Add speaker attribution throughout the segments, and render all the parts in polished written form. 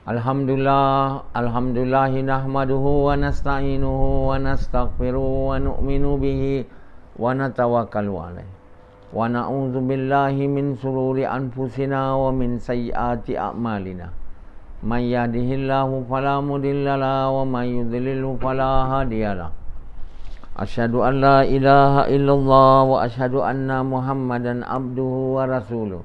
Speaker 1: Alhamdulillahi nahmaduhu wa nasta'inuhu wa nastaghfiruhu wa nu'minu bihi wa natawakkalu alaih. Wa na'udzu billahi min sururi anfusina wa min sayyiati a'malina. May yahdihillahu fala mudhillalah wa may yudhlilhu fala hadiyalah. Asyhadu an la ilaha illallah wa asyhadu anna Muhammadan abduhu wa rasuluh.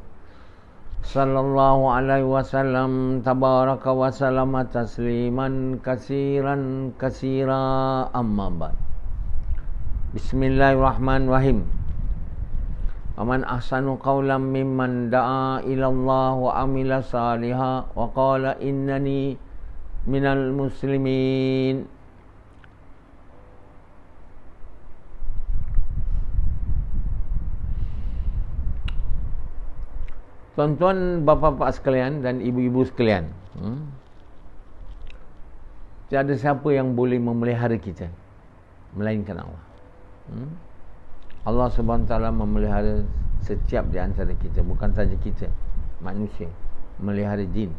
Speaker 1: Sallallahu alaihi wasallam tabaraka wa salama tasliman kasiran kasira amma ba'd. Bismillahirrahmanirrahim. Aman ahsanu qawlan mimman da'a ilallah wa amila saliha wa qala innani minal muslimin. Tuan-tuan, bapa-bapa sekalian dan ibu-ibu sekalian, tiada siapa yang boleh memelihara kita melainkan Allah. Allah SWT memelihara setiap di antara kita, bukan saja kita manusia, memelihara jin,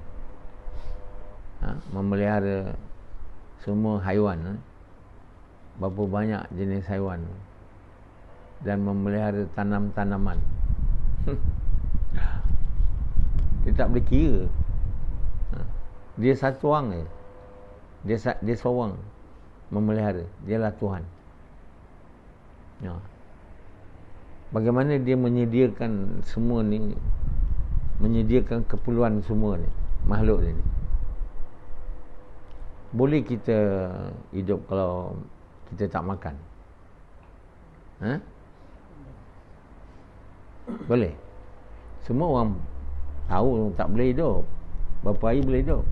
Speaker 1: memelihara semua haiwan, berapa banyak jenis haiwan, dan memelihara tanam-tanaman. Dia tak boleh kira. Dia satu orang je. Dia seorang memelihara. Dialah Tuhan. Bagaimana dia menyediakan semua ni, menyediakan keperluan semua ni, makhluk ni. Boleh kita hidup kalau kita tak makan? Boleh? Semua orang tahu tak boleh hidup. Berapa hari boleh hidup?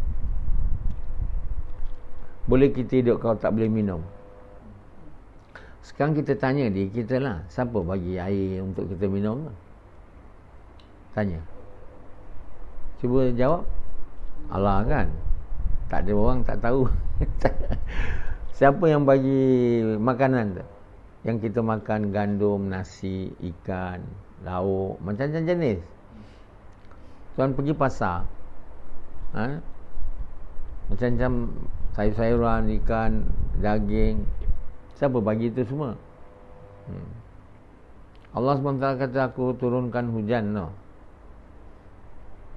Speaker 1: Boleh kita hidup kalau tak boleh minum? Sekarang kita tanya diri kita lah, siapa bagi air untuk kita minum? Tanya. Cuba jawab. Allah kan? Tak ada orang tak tahu. Siapa yang bagi makanan tu? Yang kita makan gandum, nasi, ikan, lauk, macam-macam jenis. Tuan pergi pasar, macam-macam sayur-sayuran, ikan, daging. Siapa bagi itu semua? Allah SWT kata, aku turunkan hujan, no.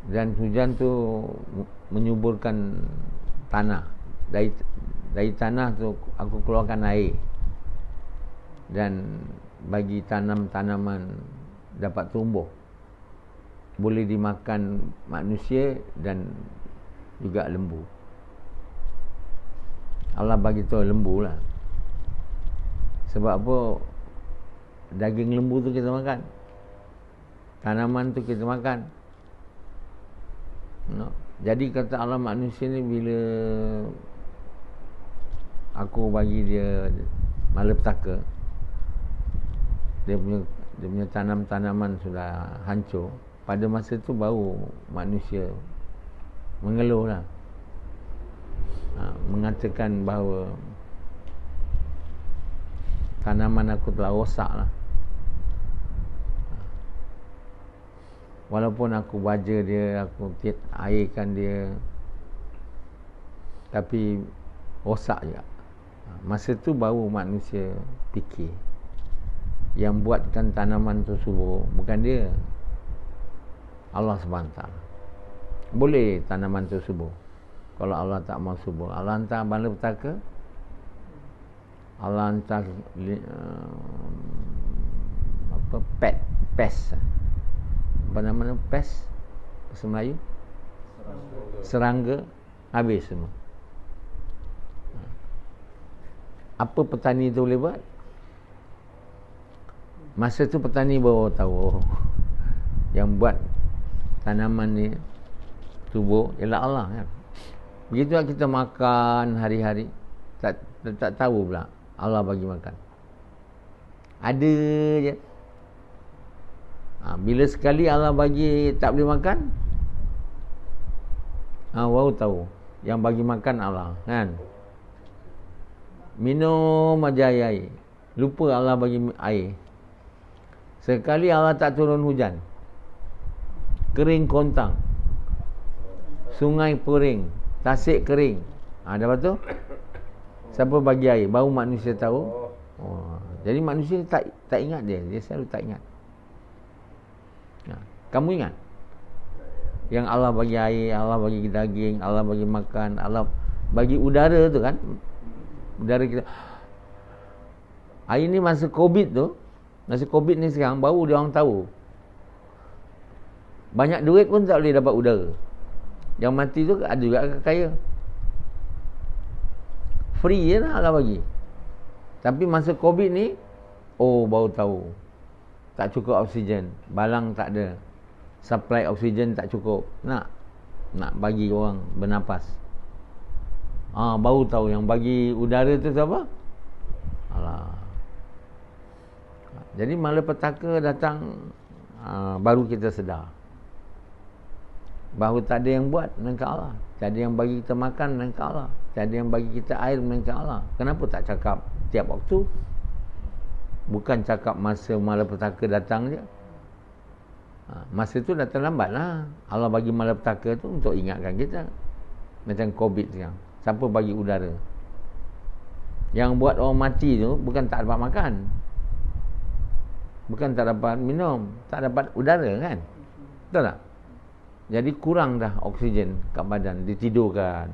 Speaker 1: Dan hujan tu menyuburkan tanah. Dari tanah tu aku keluarkan air, dan bagi tanam-tanaman dapat tumbuh, boleh dimakan manusia dan juga lembu. Allah bagi tahu lembu lah. Sebab apa? Daging lembu tu kita makan, tanaman tu kita makan. Jadi kata Allah, manusia ni bila aku bagi dia malapetaka, dia punya tanam-tanaman sudah hancur, pada masa tu baru manusia mengeluh lah, mengatakan bahawa tanaman aku telah rosak lah. Walaupun aku baja dia, aku airkan dia, tapi rosak juga. Masa tu baru manusia fikir, yang buatkan tanaman tu subur bukan dia, Allah SWT. Boleh tanaman tu subur kalau Allah tak mau subur. Allah hantar malapetaka, Allah hantar pest. Apa nama pest bahasa Melayu? Serangga. Habis semua. Apa petani tu boleh buat? Masa tu petani baru tahu, yang buat tanaman ni subur ialah Allah kan. Begitu kita makan hari-hari, tak tahu pula Allah bagi makan. Ada je. Bila sekali Allah bagi tak boleh makan, baru tahu yang bagi makan Allah kan. Minum aja air, lupa Allah bagi air. Sekali Allah tak turun hujan, kering kontang, sungai pering, tasik kering. Dapat tu? Siapa bagi air? Baru manusia tahu. Jadi manusia tak ingat dia. Dia selalu tak ingat. Kamu ingat? Yang Allah bagi air, Allah bagi daging, Allah bagi makan, Allah bagi udara tu kan. Udara kita. Hari ni masa COVID tu, masa COVID ni sekarang baru dia orang tahu. Banyak duit pun tak boleh dapat udara. Yang mati tu ada juga kaya. Free je lah Allah bagi. Tapi masa COVID ni, baru tahu. Tak cukup oksigen. Balang tak ada. Supply oksigen tak cukup. Nak bagi orang bernafas. Baru tahu yang bagi udara tu siapa? Allah. Jadi malapetaka datang, baru kita sedar bahawa tak ada yang buat melainkan Allah. Tak ada yang bagi kita makan melainkan Allah. Tak ada yang bagi kita air melainkan Allah. Kenapa tak cakap tiap waktu? Bukan cakap masa malapetaka datang je. Masa tu datang lambat lah. Allah bagi malapetaka tu untuk ingatkan kita. Macam COVID sekarang. Siapa bagi udara? Yang buat orang mati tu bukan tak dapat makan, bukan tak dapat minum, tak dapat udara kan? Betul tak? Jadi kurang dah oksigen kat badan, ditidurkan.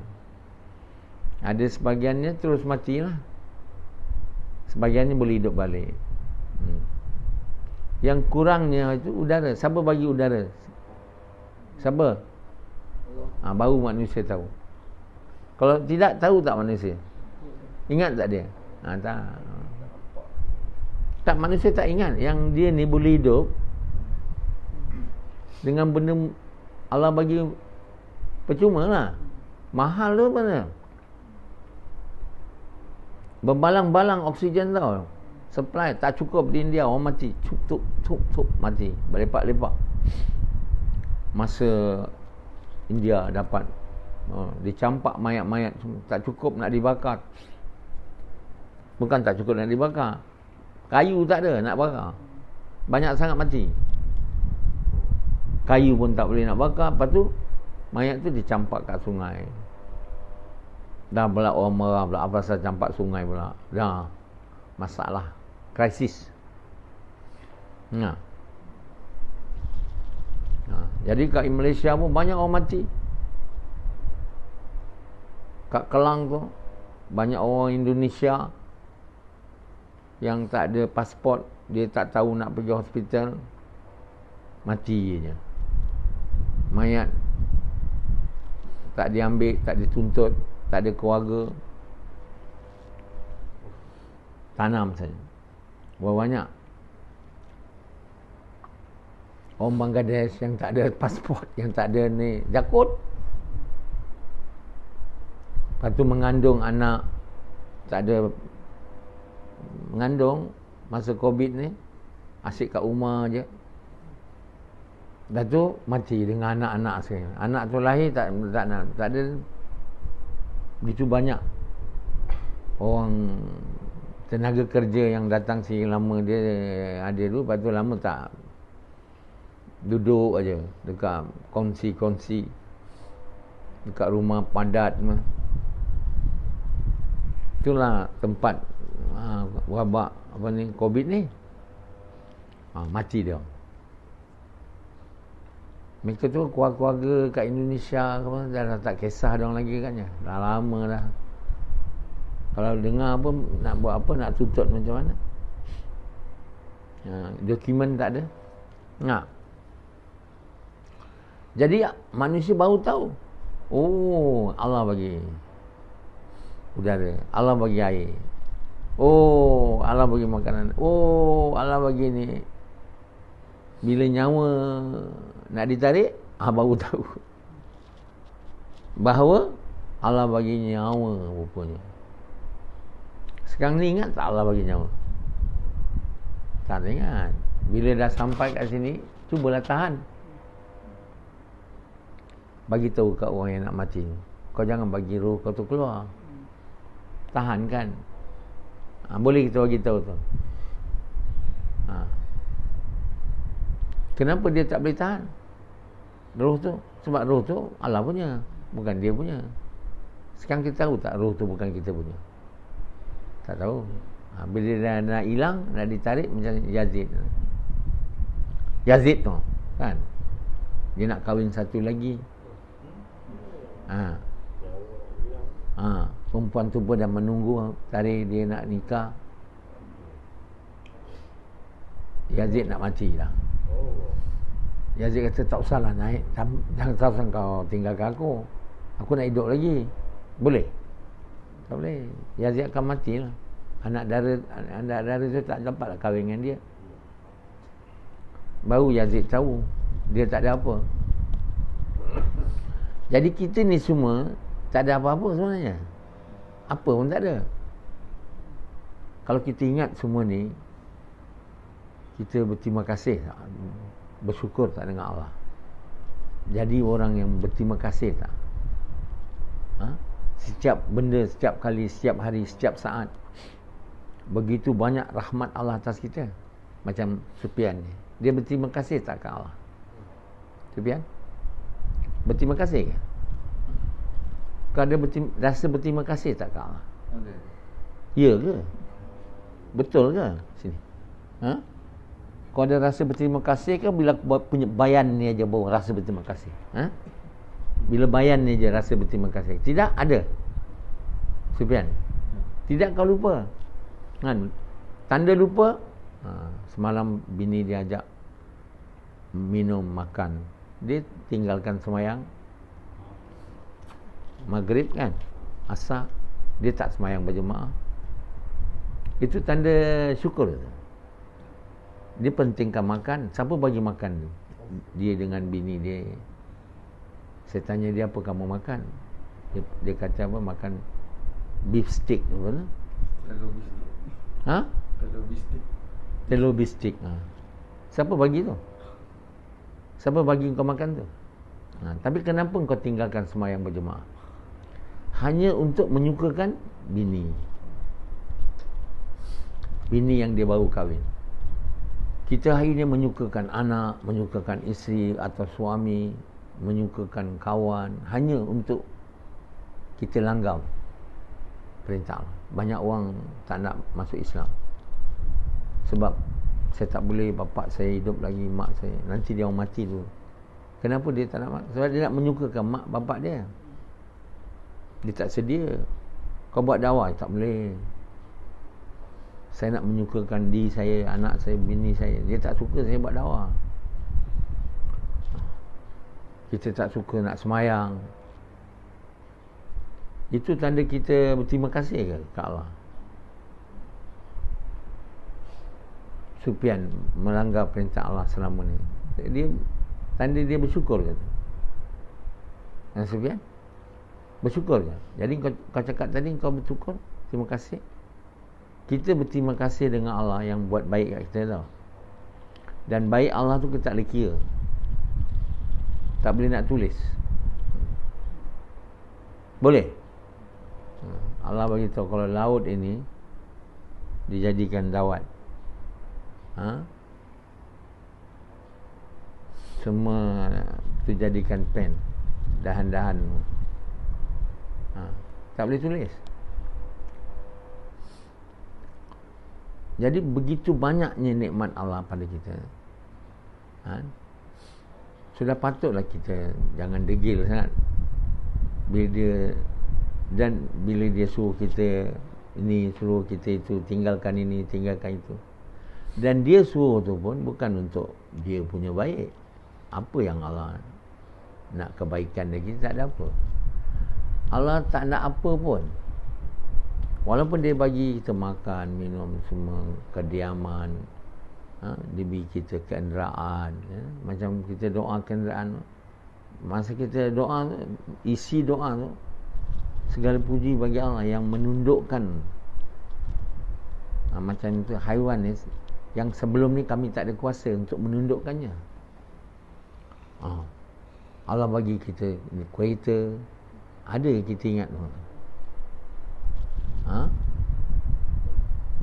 Speaker 1: Ada sebahagiannya terus matilah. Sebahagiannya boleh hidup balik. Yang kurangnya itu udara. Siapa bagi udara? Siapa? Baru manusia tahu. Kalau tidak, tahu tak manusia? Ingat tak dia? Tak. Tak, manusia tak ingat yang dia ni boleh hidup dengan benda Allah bagi percuma lah. Mahal tu mana? Berbalang-balang oksigen tau. Supply tak cukup di India, orang mati. Cup mati. Berlepak-lepak. Masa India dapat dicampak mayat-mayat, tak cukup nak dibakar. Bukan tak cukup nak dibakar, kayu tak ada nak bakar. Banyak sangat mati. Kayu pun tak boleh nak bakar. Lepas tu mayat tu dicampak kat sungai. Dah pula orang marah pula, apa pasal campak sungai pula. Dah masalah, krisis. Jadi kat Malaysia pun banyak orang mati. Kat Kelang tu banyak orang Indonesia yang tak ada pasport, dia tak tahu nak pergi hospital, mati je. Mayat tak diambil, tak dituntut, tak ada keluarga, tanam saja. Berapa banyak orang Bangladesh yang tak ada pasport, yang tak ada ni, jakut. Lepas tu mengandung anak, tak ada mengandung masa COVID ni, asyik kat rumah je. Dah tu mati dengan anak-anak sekarang. Anak tu lahir tak ada. Begitu banyak orang tenaga kerja yang datang sini lama, dia ada dulu, lepas tu lama tak, duduk aja dekat kongsi-kongsi dekat rumah padat. Itulah tempat wabak apa ni, COVID ni. Mati dia. Mereka tu keluarga-keluarga kat Indonesia dah tak kisah dia orang lagi kan ya. Dah lama dah. Kalau dengar pun nak buat apa, nak tuntut macam mana. Dokumen tak ada. Jadi manusia baru tahu. Allah bagi udara, Allah bagi air. Allah bagi makanan. Allah bagi ni. Bila nyawa nak ditarik, baru tahu bahawa Allah bagi nyawa rupanya. Sekarang ni ingat tak Allah bagi nyawa? Tak ingat. Bila dah sampai kat sini, cubalah tahan. Bagi tahu kat orang yang nak mati, kau jangan bagi roh kau tu keluar. Tahan kan. Boleh kita bagi tahu tu. Kenapa dia tak boleh tahan roh tu? Sebab roh tu Allah punya, bukan dia punya. Sekarang kita tahu tak roh tu bukan kita punya? Tak tahu. Bila dia nak hilang, nak ditarik macam Yazid. Yazid tu kan, dia nak kahwin satu lagi. Perempuan tu pun dah menunggu tarikh dia nak nikah. Yazid nak mati dah. Yazid kata tak usahlah naik, jangan kau tinggalkan aku. Aku nak hidup lagi. Boleh? Tak boleh. Yazid akan mati lah. Anak dara tu tak dapatlah kahwin dengan dia. Baru Yazid tahu dia tak ada apa. Jadi kita ni semua tak ada apa-apa sebenarnya. Apa pun tak ada. Kalau kita ingat semua ni, kita berterima kasih, bersyukur tak dengan Allah. Jadi orang yang berterima kasih tak? Setiap benda, setiap kali, setiap hari, setiap saat, begitu banyak rahmat Allah atas kita. Macam Sufyan ni, dia berterima kasih tak ke Allah? Sufyan berterima kasih ke? Kau ada rasa berterima kasih tak ke Allah? Ada. Ya ke? Betul ke? Sini. Kau ada rasa berterima kasih ke bila punya bayan ni aja baru rasa berterima kasih? Bila bayan ni aja rasa berterima kasih? Tidak ada. Sufyan, tidak kau lupa? Kan? Tanda lupa, semalam bini dia ajak minum, makan, dia tinggalkan semayang maghrib kan, asar, dia tak semayang berjemaah. Itu tanda syukur. Dia pentingkan makan. Siapa bagi makan dia dengan bini dia? Saya tanya dia, apa kamu makan? Dia kata apa? Makan beef steak. Apa?
Speaker 2: Telur bistik. Telur bistik.
Speaker 1: Telur bistik. Siapa bagi tu? Siapa bagi kau makan tu? Tapi kenapa kau tinggalkan semayang berjemaah? Hanya untuk menyukakan bini yang dia baru kahwin. Kita hari ini menyukakan anak, menyukakan isteri atau suami, menyukakan kawan, hanya untuk kita langgar perintah Allah. Banyak orang tak nak masuk Islam sebab saya tak boleh, bapak saya hidup lagi, mak saya, nanti dia orang mati tu. Kenapa dia tak nak? Sebab dia nak menyukakan mak bapak dia. Dia tak sedia. Kau buat dakwah, tak boleh. Saya nak menyukakan diri saya, anak saya, bini saya. Dia tak suka saya buat dakwah. Kita tak suka nak semayang. Itu tanda kita berterima kasih ke Allah? Sufyan melanggar perintah Allah selama ni. Tanda dia bersyukur ke? Sufyan bersyukur ke? Jadi kau cakap tadi kau bersyukur, terima kasih. Kita berterima kasih dengan Allah yang buat baik kat kita tau. Dan baik Allah tu kita tak boleh kira, tak boleh nak tulis. Boleh? Allah bagi tahu kalau laut ini dijadikan dawat, semua tu jadikan pen, dahan-dahan, tak boleh tulis. Jadi begitu banyaknya nikmat Allah pada kita. Sudah patutlah kita jangan degil sangat bila dia suruh kita ini, suruh kita itu, tinggalkan ini, tinggalkan itu. Dan dia suruh tu pun bukan untuk dia punya baik. Apa yang Allah nak kebaikan dari kita? Tak ada apa. Allah tak nak apa pun. Walaupun dia bagi kita makan, minum, semua, kediaman, dia bagi kita kenderaan, macam kita doa kenderaan, masa kita doa tu, isi doa tu, segala puji bagi Allah yang menundukkan, macam itu haiwan ni, yang sebelum ni kami tak ada kuasa untuk menundukkannya. Allah bagi kita kereta, ada kita ingat tu.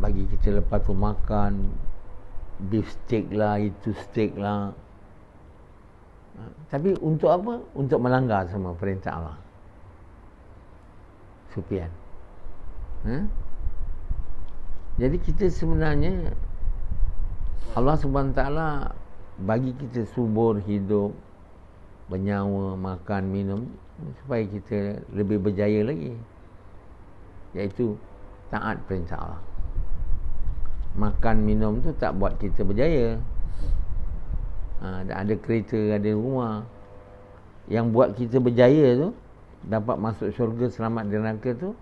Speaker 1: Bagi kita lepas tu makan beef steak lah, itu steak lah. Tapi untuk apa? Untuk melanggar sama perintah Allah. Supian. Jadi kita sebenarnya Allah Subhanahu Taala bagi kita subur hidup, bernyawa, makan, minum supaya kita lebih berjaya lagi, iaitu taat perintah Allah. Makan minum tu tak buat kita berjaya. Ada kereta, ada rumah. Yang buat kita berjaya tu, dapat masuk syurga, selamat dari neraka tu,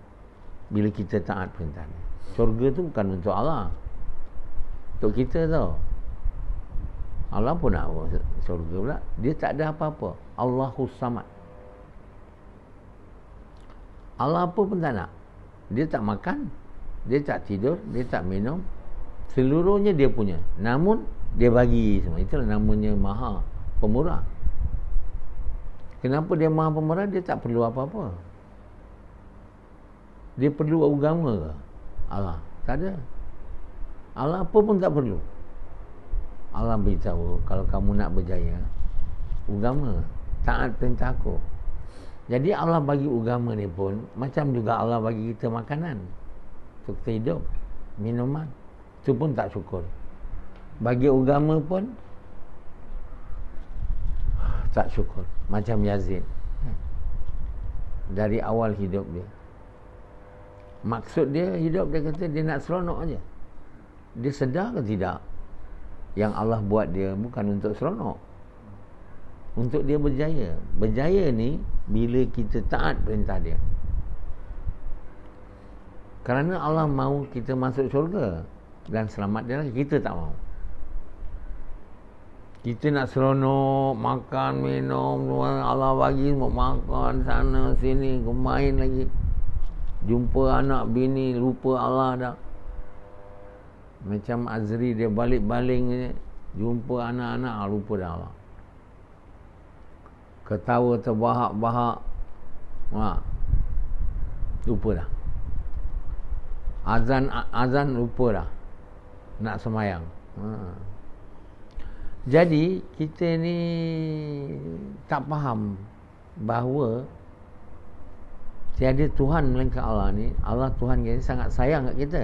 Speaker 1: bila kita taat perintah dia. Syurga tu bukan untuk Allah, untuk kita tau. Allah pun nak syurga pula. Dia tak ada apa-apa. Allahus Samad. Allah apa pun tak nak. Dia tak makan, dia tak tidur, dia tak minum. Seluruhnya dia punya. Namun dia bagi semua. Itulah namanya Maha Pemurah. Kenapa dia Maha Pemurah? Dia tak perlu apa-apa. Dia perlu agama ke? Allah tak ada. Allah apa pun tak perlu. Allah beritahu, kalau kamu nak berjaya, agama, taat perintah aku. Jadi Allah bagi agama ni pun macam juga Allah bagi kita makanan untuk kita hidup, minuman. Itu pun tak syukur. Bagi agama pun tak syukur. Macam Yazid, dari awal hidup dia, maksud dia hidup, dia kata dia nak seronok aja. Dia sedar ke tidak yang Allah buat dia bukan untuk seronok, untuk dia berjaya. Berjaya ni bila kita taat perintah dia. Kerana Allah mahu kita masuk syurga dan selamat dia, kita tak mahu. Kita nak seronok, makan, minum, Allah bagi mau makan sana sini, main lagi. Jumpa anak bini, lupa Allah dah. Macam Azri, dia balik-baling, jumpa anak-anak, lupa dah Allah. Ketawa terbahak-bahak, lupa dah. Azan lupa dah nak semayang. Jadi kita ni tak faham bahawa tiada Tuhan melainkan Allah ni. Allah Tuhan kita sangat sayang kat kita.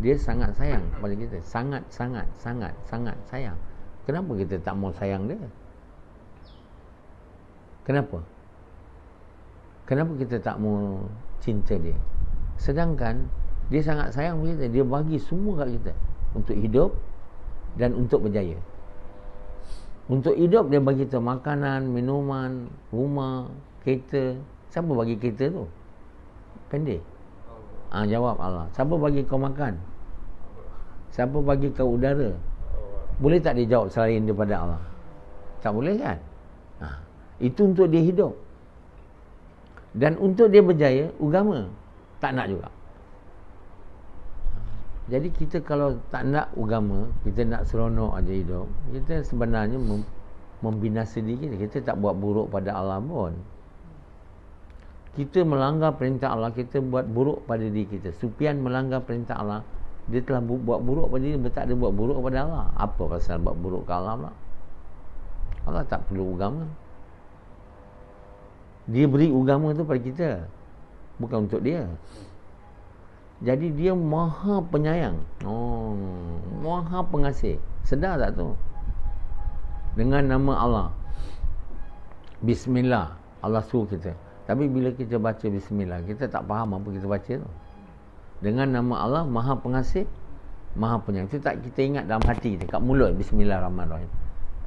Speaker 1: Dia sangat sayang kepada kita. Sangat sayang. Kenapa kita tak mau sayang dia? Kenapa? Kenapa kita tak mau cinta dia? Sedangkan dia sangat sayang kita. Dia bagi semua kat kita untuk hidup dan untuk berjaya. Untuk hidup dia bagi kita makanan, minuman, rumah, kereta. Siapa bagi kereta tu? Pendek. Jawab Allah. Siapa bagi kau makan? Siapa bagi kau udara? Boleh tak dia jawab selain daripada Allah? Tak boleh kan? Itu untuk dia hidup. Dan untuk dia berjaya, agama tak nak juga. Jadi kita kalau tak nak agama, kita nak seronok aja hidup, kita sebenarnya membinasa diri kita. Kita tak buat buruk pada Allah pun. Kita melanggar perintah Allah, kita buat buruk pada diri kita. Sufyan melanggar perintah Allah, dia telah buat buruk pada diri, dia tak ada buat buruk pada Allah. Apa pasal buat buruk ke Allah pula? Allah tak perlu agama. Dia beri agama tu pada kita, bukan untuk dia. Jadi dia maha penyayang, maha pengasih. Sedar tak tu? Dengan nama Allah, Bismillah, Allah suruh kita. Tapi bila kita baca Bismillah, kita tak faham apa kita baca tu. Dengan nama Allah, maha pengasih, maha penyayang. Itu tak kita ingat dalam hati kita, kat mulut Bismillahirrahmanirrahim.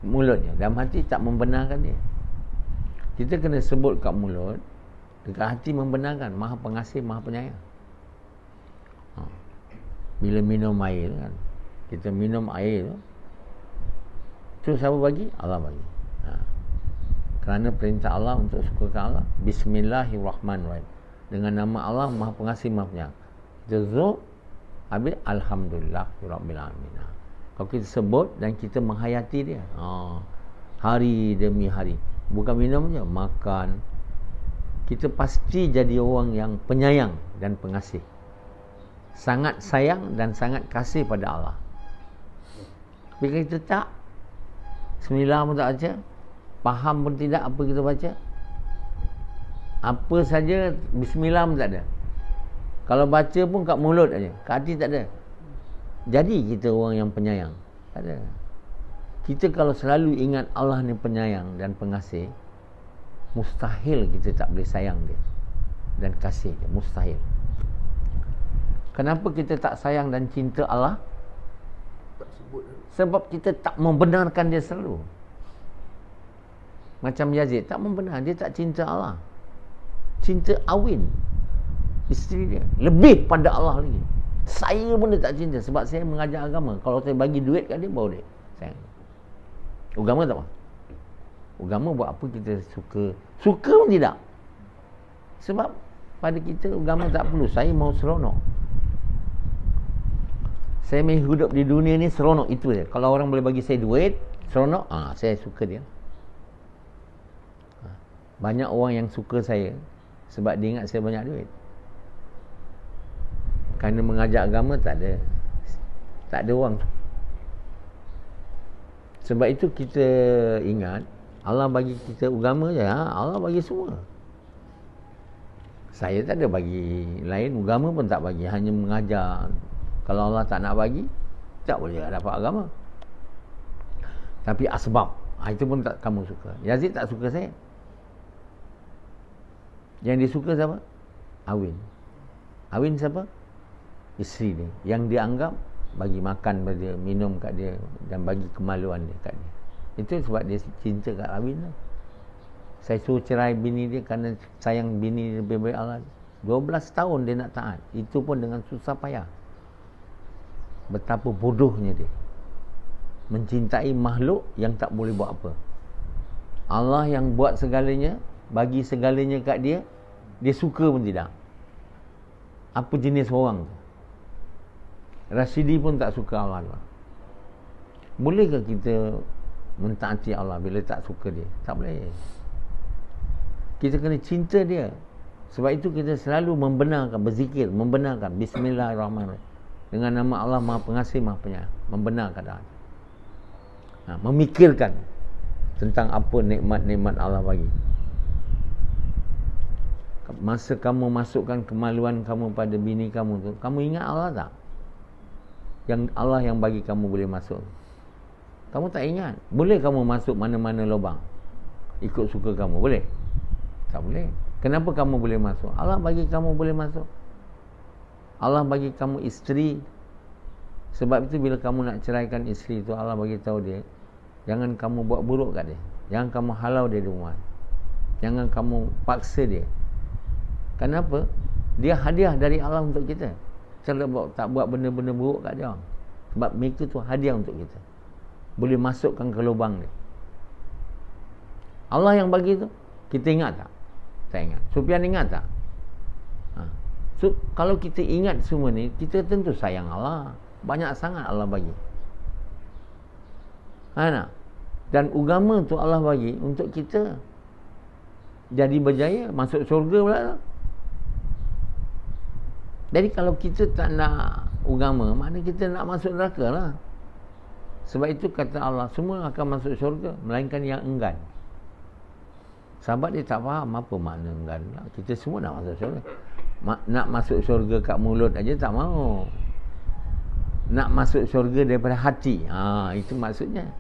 Speaker 1: Mulutnya, dalam hati tak membenarkan dia. Kita kena sebut kat mulut, dekat hati membenarkan maha pengasih, maha penyayang. Bila minum air kan, kita minum air tu siapa bagi? Allah bagi. Kerana perintah Allah untuk sukakan Allah, Bismillahirrahmanirrahim. Dengan nama Allah maha pengasih, maha penyayang. Kita zul, habis Alhamdulillahirabbil alamin. Kalau kita sebut dan kita menghayati dia, hari demi hari, bukan minum je, makan, kita pasti jadi orang yang penyayang dan pengasih. Sangat sayang dan sangat kasih pada Allah. Bila kita tak, Bismillah pun tak baca, faham pun tidak apa kita baca, Apa saja bismillah pun tak ada. Kalau baca pun kat mulut aja, kat hati tak ada. Jadi kita orang yang penyayang. Tak ada. Kita kalau selalu ingat Allah ni penyayang dan pengasih, mustahil kita tak boleh sayang dia dan kasih dia. Mustahil. Kenapa kita tak sayang dan cinta Allah? Sebab kita tak membenarkan dia selalu. Macam Yazid tak membenar, dia tak cinta Allah. Cinta Awin, isteri dia, lebih pada Allah lagi. Saya pun dia tak cinta sebab saya mengajar agama. Kalau saya bagi duit kat dia, baru dia sayang. Agama tak apa. Agama buat apa kita suka? Suka pun tidak. Sebab pada kita agama tak perlu. Saya mau seronok. Saya main hidup di dunia ni seronok, itu je. Kalau orang boleh bagi saya duit, seronok, saya suka dia. Banyak orang yang suka saya sebab dia ingat saya banyak duit. Kerana mengajar agama tak ada orang. Sebab itu kita ingat Allah bagi kita agama je, Allah bagi semua. Saya tak ada bagi lain, agama pun tak bagi, hanya mengajar. Kalau Allah tak nak bagi, tak boleh dapat agama. Tapi asbab, itu pun tak kamu suka. Yazid tak suka saya. Yang dia suka siapa? Awin. Awin siapa? Isteri dia, yang dia anggap bagi makan pada dia, minum kat dia dan bagi kemaluan dia kat dia. Itu sebab dia cinta kat Awin lah. Saya suruh cerai bini dia kerana sayang bini dia lebih baik Allah. 12 tahun dia nak taat. Itu pun dengan susah payah. Betapa bodohnya dia mencintai makhluk yang tak boleh buat apa. Allah yang buat segalanya, bagi segalanya kat dia, dia suka pun tidak. Apa jenis orang tu? Rashidi pun tak suka Allah. Bolehkah kita mentaati Allah bila tak suka dia? Tak boleh. Kita kena cinta dia. Sebab itu kita selalu membenarkan, berzikir, membenarkan Bismillahirrahmanirrahim. Dengan nama Allah Maha Pengasih, Maha Penyayang. Membenarkan dah. Memikirkan tentang apa nikmat-nikmat Allah bagi. Masa kamu masukkan kemaluan kamu pada bini kamu tu, kamu ingat Allah tak? Yang Allah yang bagi kamu boleh masuk. Kamu tak ingat. Boleh kamu masuk mana-mana lubang ikut suka kamu? Boleh? Tak boleh. Kenapa kamu boleh masuk? Allah bagi kamu boleh masuk. Allah bagi kamu isteri. Sebab itu bila kamu nak ceraikan isteri tu, Allah bagi tahu dia, jangan kamu buat buruk kat dia. Jangan kamu halau dia di rumah. Jangan kamu paksa dia. Kenapa? Dia hadiah dari Allah untuk kita. Tak buat benda-benda buruk kat dia. Sebab mereka tu hadiah untuk kita. Boleh masukkan ke lubang dia. Allah yang bagi tu, kita ingat tak? Tak ingat. Sufyan ingat tak? So, kalau kita ingat semua ni, kita tentu sayang Allah. Banyak sangat Allah bagi. Dan agama tu Allah bagi untuk kita jadi berjaya, masuk syurga pula tu. Jadi kalau kita tak nak agama, maknanya kita nak masuk neraka lah. Sebab itu kata Allah, semua akan masuk syurga, melainkan yang enggan. Sahabat dia tak faham apa makna enggan. Kita semua nak masuk syurga. Nak masuk syurga kat mulut aja tak mau. Nak masuk syurga daripada hati. Itu maksudnya.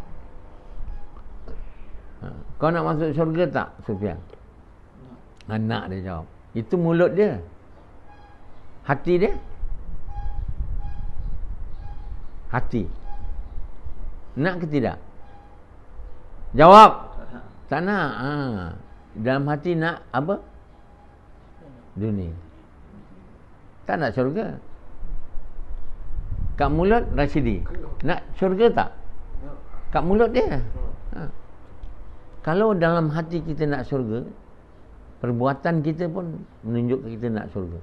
Speaker 1: Kau nak masuk syurga tak, Sufyan? Nak, dia jawab. Itu mulut dia. Hati dia? Hati. Nak ke tidak? Jawab. Tak nak. Dalam hati nak apa? Dunia. Tak nak syurga. Kat mulut Rashidi. Nak syurga tak? Kat mulut dia. Kalau dalam hati kita nak syurga, perbuatan kita pun menunjukkan kita nak syurga.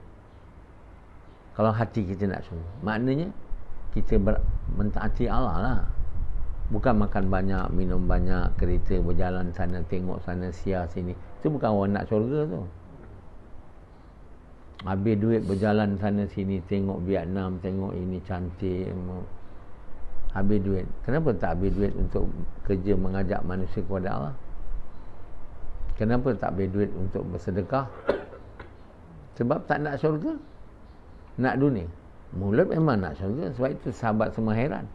Speaker 1: Kalau hati kita nak syurga, maknanya kita mentaati Allah lah. Bukan makan banyak, minum banyak, kereta berjalan sana, tengok sana, siar sini. Itu bukan orang nak syurga tu. Habis duit berjalan sana sini, tengok Vietnam, tengok ini cantik. Habis duit. Kenapa tak habis duit untuk kerja mengajak manusia kepada Allah? Kenapa tak beri duit untuk bersedekah? Sebab tak nak syurga, nak dunia. Mulut memang nak syurga. Sebab itu sahabat semua heran.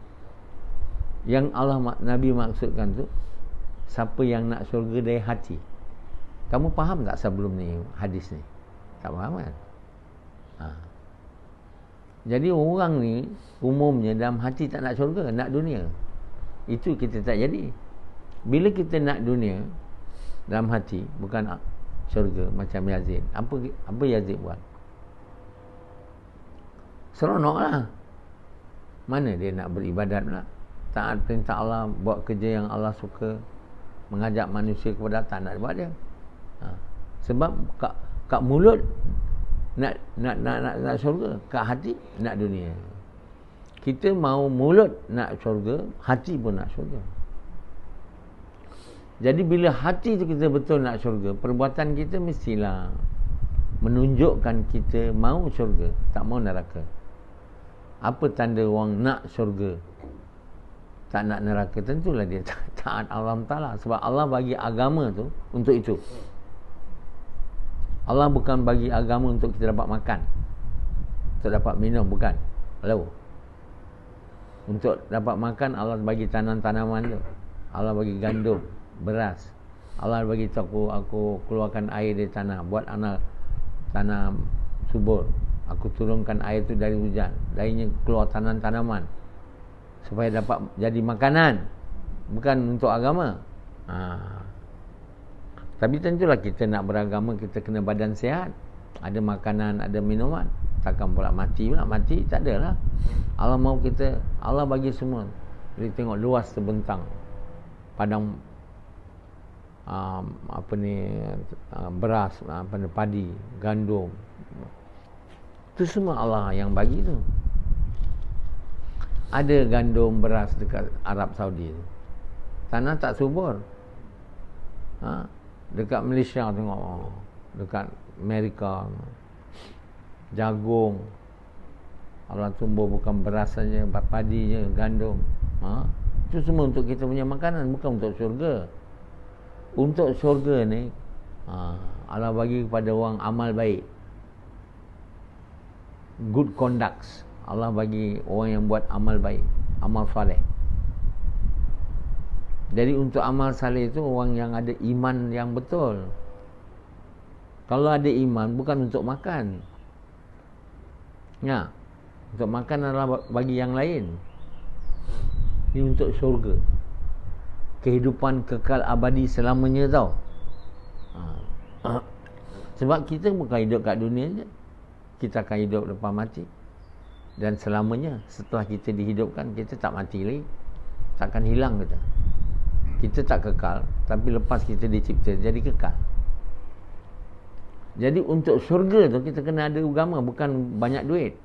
Speaker 1: Yang Nabi maksudkan tu, siapa yang nak syurga dari hati. Kamu faham tak sebelum ni hadis ni? Tak faham kan? Jadi orang ni umumnya dalam hati tak nak syurga, nak dunia. Itu kita tak jadi. Bila kita nak dunia dalam hati, bukan syurga macam Yazid. Apa Yazid buat? Seronok lah. Mana dia nak beribadat pula? Taat perintah Allah, buat kerja yang Allah suka, mengajak manusia kepada tak nak buat dia. Sebab kat mulut nak syurga, kat hati nak dunia. Kita mau mulut nak syurga, hati pun nak syurga. Jadi bila hati tu kita betul nak syurga, perbuatan kita mestilah menunjukkan kita mau syurga, tak mau neraka. Apa tanda orang nak syurga, tak nak neraka? Tentulah dia taat Allah Ta'ala. Sebab Allah bagi agama tu untuk itu. Allah bukan bagi agama untuk kita dapat makan, untuk dapat minum, bukan. Hello. Untuk dapat makan, Allah bagi tanaman tu. Allah bagi gandum, beras. Allah bagi aku keluarkan air dari tanah, buat anak tanah subur. Aku turunkan air tu dari hujan, darinya keluar tanaman supaya dapat jadi makanan, bukan untuk agama. Tapi tentulah kita nak beragama, kita kena badan sihat, ada makanan, ada minuman. Takkan pula mati tak adalah. Allah mahu kita, Allah bagi semua. Jadi tengok luas terbentang padang beras, padi, gandum. Itu semua Allah yang bagi tu. Ada gandum, beras dekat Arab Saudi tu. Tanah tak subur. Dekat Malaysia tengok, dekat Amerika, jagung. Allah tumbuh bukan beras saja, padi je, gandum. Itu semua untuk kita punya makanan, bukan untuk syurga. Untuk syurga ni Allah bagi kepada orang amal baik, good conducts. Allah bagi orang yang buat amal baik, amal saleh. Jadi untuk amal saleh itu orang yang ada iman yang betul. Kalau ada iman, bukan untuk makan. Untuk makan adalah bagi yang lain. Ini untuk syurga, kehidupan kekal abadi selamanya tau. Sebab kita bukan hidup kat dunia je, kita akan hidup lepas mati. Dan selamanya setelah kita dihidupkan, kita tak mati lagi, takkan hilang kita. Kita tak kekal, tapi lepas kita dicipta jadi kekal. Jadi untuk syurga tu kita kena ada agama, bukan banyak duit,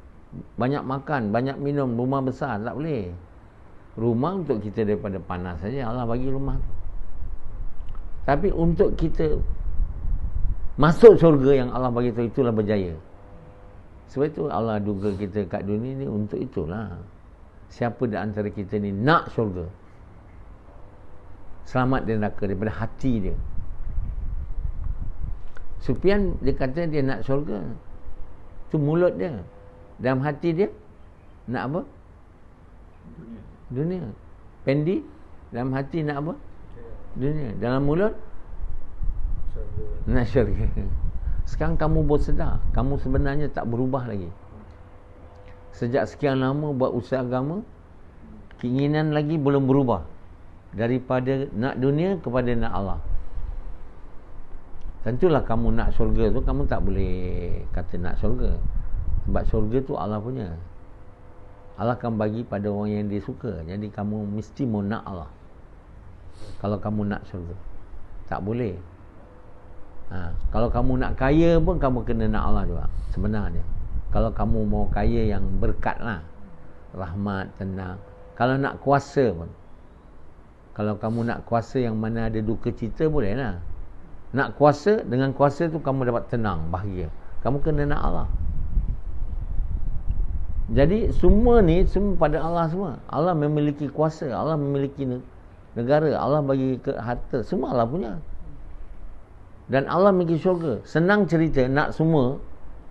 Speaker 1: banyak makan, banyak minum, rumah besar. Tak boleh. Rumah untuk kita daripada panas saja, Allah bagi rumah. Tapi untuk kita masuk syurga yang Allah bagi tu, itulah berjaya. Sebab itu Allah duga kita kat dunia ni untuk itulah. Siapa di antara kita ni nak syurga, selamat dari neraka, daripada hati dia. Sufyan dia kata dia nak syurga, tu mulut dia. Dalam hati dia nak apa? Dunia. Pendi dalam hati nak apa? Dunia. Dalam mulut nak syurga. Sekarang kamu baru sedar, kamu sebenarnya tak berubah lagi. Sejak sekian lama buat usaha agama, keinginan lagi belum berubah. Daripada nak dunia kepada nak Allah. Tentulah kamu nak syurga tu, kamu tak boleh kata nak syurga. Sebab syurga tu Allah punya. Allah akan bagi pada orang yang dia suka. Jadi kamu mesti mau nak Allah. Kalau kamu nak syurga, tak boleh. Kalau kamu nak kaya pun, kamu kena nak Allah juga sebenarnya. Kalau kamu mau kaya yang berkat lah, rahmat, tenang. Kalau nak kuasa pun, kalau kamu nak kuasa yang mana ada duka cita, boleh lah. Nak kuasa, dengan kuasa tu kamu dapat tenang, bahagia. Kamu kena nak Allah. Jadi semua ni semua pada Allah semua. Allah memiliki kuasa, Allah memiliki negara, Allah bagi harta, semua Allah punya. Dan Allah bagi syurga. Senang cerita, nak semua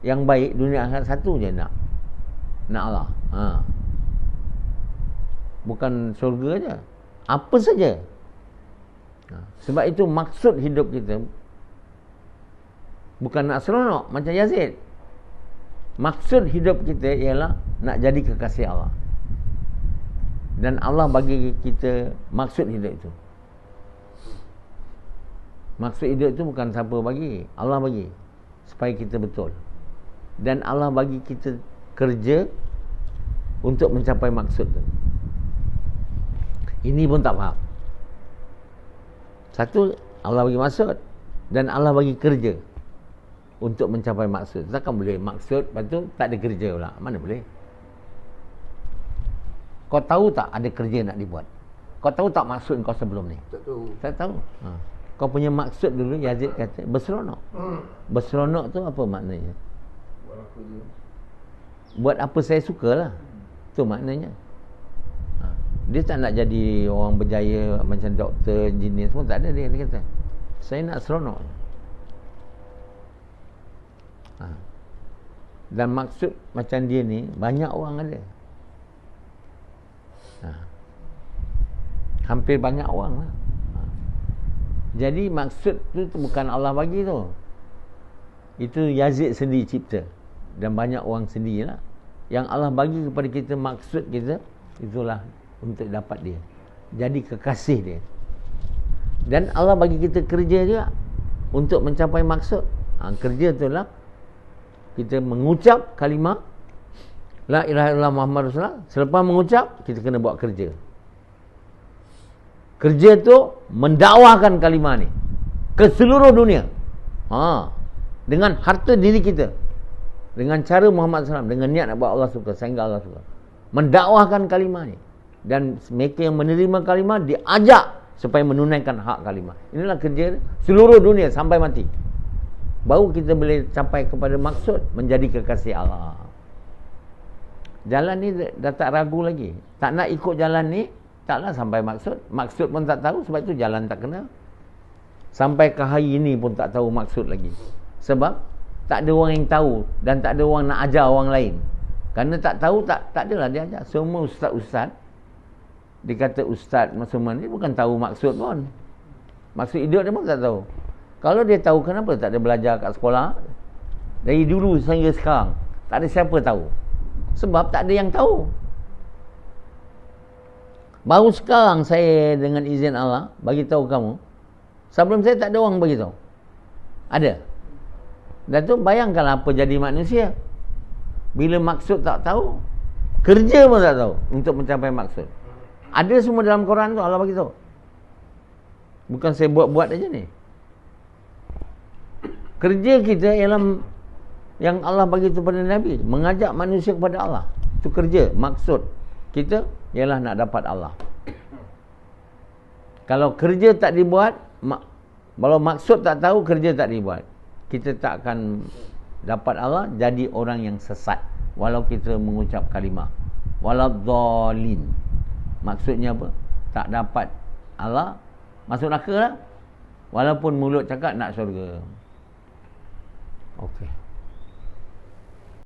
Speaker 1: yang baik dunia akhirat, satu je nak Allah. Bukan syurga je, apa saja. Sebab itu maksud hidup kita bukan nak seronok macam Yazid. Maksud hidup kita ialah nak jadi kekasih Allah. Dan Allah bagi kita maksud hidup itu. Maksud hidup itu bukan siapa bagi, Allah bagi supaya kita betul. Dan Allah bagi kita kerja untuk mencapai maksud itu. Ini pun tak faham. Satu, Allah bagi maksud, dan Allah bagi kerja untuk mencapai maksud. Takkan boleh maksud, lepas tu tak ada kerja pula. Mana boleh? Kau tahu tak ada kerja nak dibuat? Kau tahu tak maksud kau sebelum ni?
Speaker 2: Tak tahu.
Speaker 1: Tak tahu. Kau punya maksud dulu, Yazid kata, berseronok. Berseronok tu apa maknanya?
Speaker 2: Buat apa je?
Speaker 1: Buat apa saya sukalah. Tu maknanya. Dia tak nak jadi orang berjaya macam doktor, engineer semua, tak ada dia. Dia kata, saya nak seronok. Dan maksud macam dia ni banyak orang ada. Hampir banyak orang lah. Jadi maksud tu bukan Allah bagi tu. Itu Yazid sendiri cipta. Dan banyak orang sendirilah. Yang Allah bagi kepada kita maksud kita, itulah untuk dapat dia. Jadi kekasih dia. Dan Allah bagi kita kerja juga untuk mencapai maksud. Kerja itulah kita mengucap kalimah La ilaha illallah Muhammad Rasulullah. Selepas mengucap, kita kena buat kerja. Kerja tu mendakwahkan kalimah ni ke seluruh dunia. Dengan harta diri kita, dengan cara Muhammad SAW, dengan niat nak buat Allah suka, sehingga Allah suka. Mendakwahkan kalimah ni. Dan mereka yang menerima kalimah diajak supaya menunaikan hak kalimah. Inilah kerja seluruh dunia sampai mati. Baru kita boleh capai kepada maksud menjadi kekasih Allah. Jalan ni dah tak ragu lagi. Tak nak ikut jalan ni, taklah sampai maksud. Maksud pun tak tahu, sebab itu jalan tak kena. Sampai ke hari ini pun tak tahu maksud lagi. Sebab tak ada orang yang tahu dan tak ada orang nak ajar orang lain. Kerana tak tahu, tak adalah dia ajar. Semua ustaz-ustaz, dia kata ustaz semua ni bukan tahu maksud pun. Maksud hidup dia pun tak tahu. Kalau dia tahu, kenapa tak ada belajar kat sekolah? Dari dulu sehingga sekarang, tak ada siapa tahu. Sebab tak ada yang tahu. Baru sekarang saya dengan izin Allah bagi tahu kamu. Sebelum saya tak ada orang bagi tahu. Ada. Dan tu bayangkanlah apa jadi manusia. Bila maksud tak tahu, kerja pun tak tahu untuk mencapai maksud. Ada semua dalam Quran tu Allah bagi tahu. Bukan saya buat-buat aja ni. Kerja kita ialah yang Allah bagi tu pada Nabi, mengajak manusia kepada Allah. Itu kerja, maksud kita ialah nak dapat Allah. Kalau kerja tak dibuat, kalau maksud tak tahu, kerja tak dibuat, kita tak akan dapat Allah, jadi orang yang sesat. Walau kita mengucap kalimah waladhdallin, maksudnya apa? Tak dapat Allah, masuk neraka lah. Walaupun mulut cakap nak syurga. Okey.